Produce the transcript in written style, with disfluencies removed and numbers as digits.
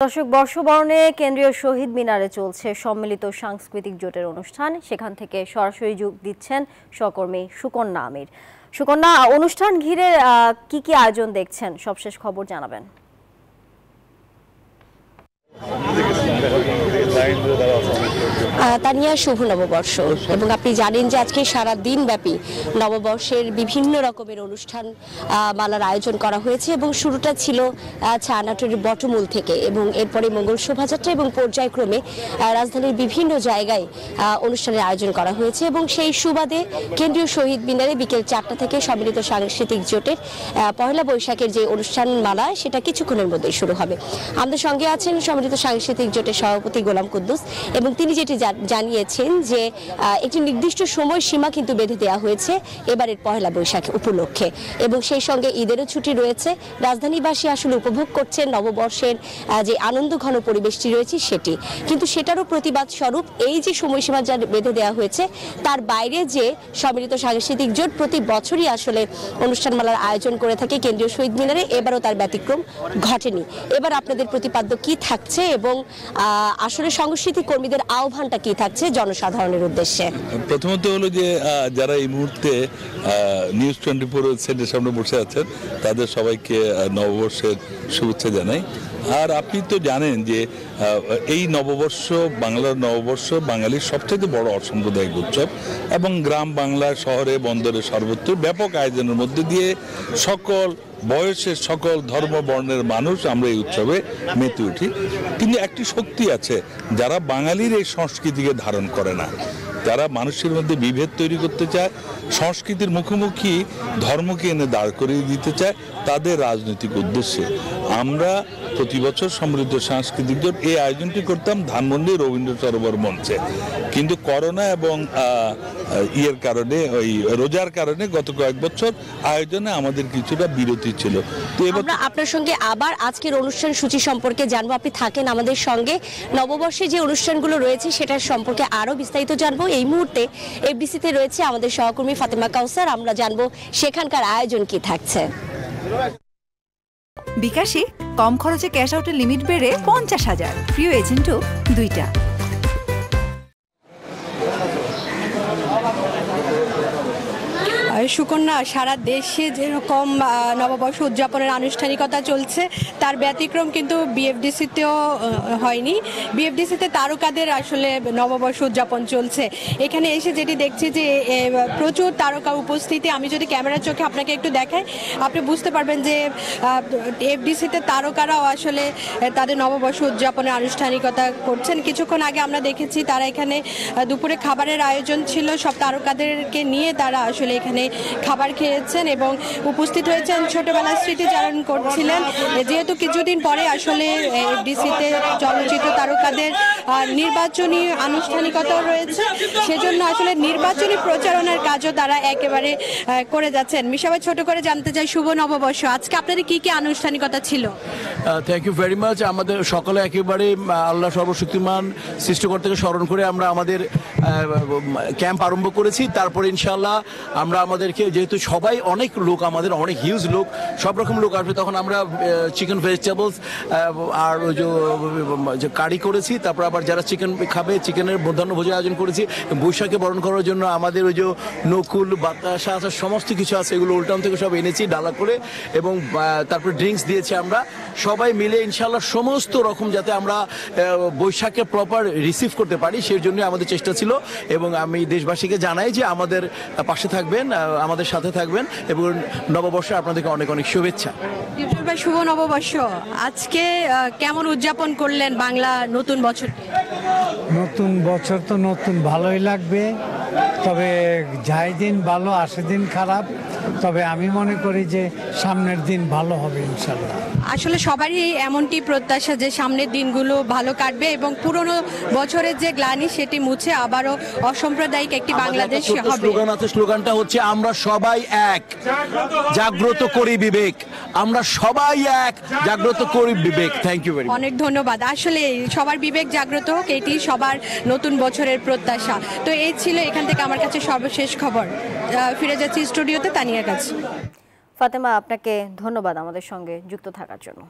দর্শক, বর্ষবরণে কেন্দ্রীয় শহীদ মিনারে চলছে সম্মিলিত সাংস্কৃতিক জোটের অনুষ্ঠান। সেখান থেকে সরাসরি যোগ দিচ্ছেন সহকর্মী সুকন্যা আমির। সুকন্যা, অনুষ্ঠান ঘিরে কি কি আয়োজন দেখছেন, সবশেষ খবর জানাবেন। তানিয়া, শুভ নববর্ষ। এবং আপনি জানেন যে আজকে সারা দিন ব্যাপী নববর্ষের বিভিন্ন রকমের অনুষ্ঠান মালার আয়োজন করা হয়েছে এবং শুরুটা ছিল ছায়ানটের বটমূল থেকে এবং এরপরে মঙ্গল শোভাযাত্রা এবং পর্যায়ক্রমে রাজধানীর বিভিন্ন জায়গায় অনুষ্ঠানের আয়োজন করা হয়েছে এবং সেই সুবাদে কেন্দ্রীয় শহীদ মিনারে বিকেল 4টা থেকে সম্মিলিত সাংস্কৃতিক জোটের পহেলা বৈশাখের যে অনুষ্ঠান মালা সেটা কিছুক্ষণের মধ্যেই শুরু হবে। আমাদের সঙ্গে আছেন সম্মিলিত সাংস্কৃতিক জোটের সভাপতি গোলাম কুদ্দুস এবং তিনি যেটি জানিয়েছেন যে একটি নির্দিষ্ট সময় সীমা কিন্তু বেঁধে দেওয়া হয়েছে এবারের পহেলা বৈশাখ উপলক্ষে এবং সেই সঙ্গে ঈদেরও ছুটি রয়েছে। রাজধানীবাসী আসলে উপভোগ করছেন নববর্ষের যে আনন্দ ঘন পরিবেশটি রয়েছে সেটি, কিন্তু সেটারও প্রতিবাদ স্বরূপ এই যে সময়সীমা যা বেঁধে দেওয়া হয়েছে তার বাইরে যে সম্মিলিত সাংস্কৃতিক জোট প্রতি বছরই আসলে অনুষ্ঠানমালার আয়োজন করে থাকে কেন্দ্রীয় শহীদ মিনারে, এবারও তার ব্যতিক্রম ঘটেনি। এবার আপনাদের প্রতিপাদ্য কি থাকছে এবং আসলে সাংস্কৃতিক কর্মীদের আহ্বানটা কি থাকছে জনসাধারণের উদ্দেশ্যে? প্রথমত হলো যে যারা এই মুহূর্তে নিউজ 24 সেটের সামনে বসে আছেন তাদের সবাইকে নববর্ষের শুভেচ্ছা জানাই। আর আপনি তো জানেন যে এই নববর্ষ, বাংলার নববর্ষ বাঙালির সবচেয়ে বড় অসাম্প্রদায়িক উৎসব এবং গ্রাম বাংলা, শহরে, বন্দরে সর্বত্র ব্যাপক আয়োজনের মধ্যে দিয়ে সকল বয়সের, সকল ধর্ম বর্ণের মানুষ আমরা এই উৎসবে মেতে উঠি। কিন্তু একটি শক্তি আছে যারা বাঙালির এই সংস্কৃতিকে ধারণ করে না, যারা মানুষের মধ্যে বিভেদ তৈরি করতে চায়, সংস্কৃতির মুখোমুখি ধর্মকে এনে দাঁড় করিয়ে দিতে চায়, তাদের রাজনৈতিক উদ্দেশ্যে আমরা প্রতি বছর সমৃদ্ধ সাংস্কৃতিক জোট এই আয়োজনটি করতাম ধানমন্ডি রবীন্দ্র সরোবর মঞ্চে, কিন্তু করোনা এবং ইয়ের কারণে, ওই রোজার কারণে গত কয়েক বছর আয়োজনে আমাদের কিছুটা বিরতি ছিল। তো আমরা আপনার সঙ্গে আবার আজকের অনুষ্ঠান সূচি সম্পর্কে জানবো, আপনি থাকেন আমাদের সঙ্গে। নববর্ষে যে অনুষ্ঠানগুলো রয়েছে সেটার সম্পর্কে আরো বিস্তারিত জানবো। এই মুহূর্তে এফডিসিতে রয়েছে আমাদের সহকর্মী ফাতেমা কাউসার, আমরা জানবো সেখানকার আয়োজন কি থাকছে। বিকাশে কম খরচে ক্যাশ আউটের লিমিট বেড়ে 50,000, প্রিয় এজেন্টও 2টা। সুকন্যা, সারা দেশে যেরকম নববর্ষ উদযাপনের আনুষ্ঠানিকতা চলছে তার ব্যতিক্রম কিন্তু বিএফডিসিতেও হয়নি। বিএফডিসিতে তারকাদের আসলে নববর্ষ উদযাপন চলছে। এখানে এসে যেটি দেখছি যে প্রচুর তারকা উপস্থিতি। আমি যদি ক্যামেরার চোখে আপনাকে একটু দেখাই, আপনি বুঝতে পারবেন যে এফডিসিতে তারকারাও আসলে তাদের নববর্ষ উদযাপনের আনুষ্ঠানিকতা করছেন। কিছুক্ষণ আগে আমরা দেখেছি তারা এখানে দুপুরে খাবারের আয়োজন ছিল, সব তারকাদেরকে নিয়ে তারা আসলে এখানে খাবার খেয়েছেন এবং উপস্থিত হয়েছেন, ছোটবেলার স্মৃতিচারণ করছিলেন। যেহেতু কিছুদিন পরে আসলে এফডিসিতে চলচ্চিত্র তারকাদের নির্বাচনী আনুষ্ঠানিকতাও রয়েছে, সেজন্য আসলে নির্বাচনী প্রচারণার কাজও তারা একেবারে করে যাচ্ছেন। মিশাবাই, ছোট করে জানতে চাই, শুভ নববর্ষ, আজকে আপনাদের কি কি আনুষ্ঠানিকতা ছিল? Thank you very much. আমাদের সকালে একেবারে আল্লাহ সর্বশক্তিমান সৃষ্টিকর্তাকে স্মরণ করে আমরা আমাদের ক্যাম্প আরম্ভ করেছি। তারপরে ইনশাআল্লাহ আমরা আমাদেরকে, যেহেতু সবাই অনেক লোক, আমাদের অনেক হিউজ লোক, সব রকম লোক আসবে, তখন আমরা চিকেন ভেজিটেবলস আর ওই যে কারি করেছি। তারপর আবার যারা চিকেন খাবে চিকেনের মধ্যাহ্ন ভোজের আয়োজন করেছি। বৈশাখে বরণ করার জন্য আমাদের ওই যে নকুল, বাতাসা সমস্ত কিছু আছে, এগুলো ওল্টাউন থেকে সব এনেছি ডালা করে, এবং তারপরে ড্রিঙ্কস দিয়েছি। আমরা সবাই মিলে ইনশাআল্লাহ সমস্ত রকম যাতে আমরা বৈশাখে প্রপার রিসিভ করতে পারি সেই জন্য আমাদের চেষ্টা ছিল। এবং আমি দেশবাসীকে জানাই যে আমাদের পাশে থাকবেন, আমাদের সাথে থাকবেন এবং নববর্ষে আপনাদেরকে অনেক অনেক শুভেচ্ছা। শুভ নববর্ষ, আজকে কেমন উদযাপন করলেন বাংলা নতুন বছর? নতুন বছর তো নতুন ভালোই লাগবে, তবে যায় দিন ভালো আসে দিন খারাপ, তবে আমি মনে করি যে সামনের দিন ভালো হবে ইনশাল্লাহ। আসলে সবারই এমনটি প্রত্যাশা যে সামনের দিনগুলো ভালো কাটবে এবং পুরনো বছরের যে গ্লানি সেটি মুছে আবারও অসাম্প্রদায়িক একটি বাংলাদেশ হবে। স্লোগান আছে, স্লোগানটা হচ্ছে আমরা সবাই এক, জাগ্রত করি বিবেক। আমরা সবাই এক, জাগ্রত করি বিবেক। Thank you very much. অনেক ধন্যবাদ। আসলে সবার বিবেক জাগ্রত হোক, এটি সবার নতুন বছরের প্রত্যাশা। তো এই ছিল এখান থেকে আমার কাছে সর্বশেষ খবর। ফিরে যাচ্ছি স্টুডিওতে তানিয়ার কাছে। ফাতেমা, আপনাকে ধন্যবাদ আমাদের সঙ্গে যুক্ত থাকার জন্য।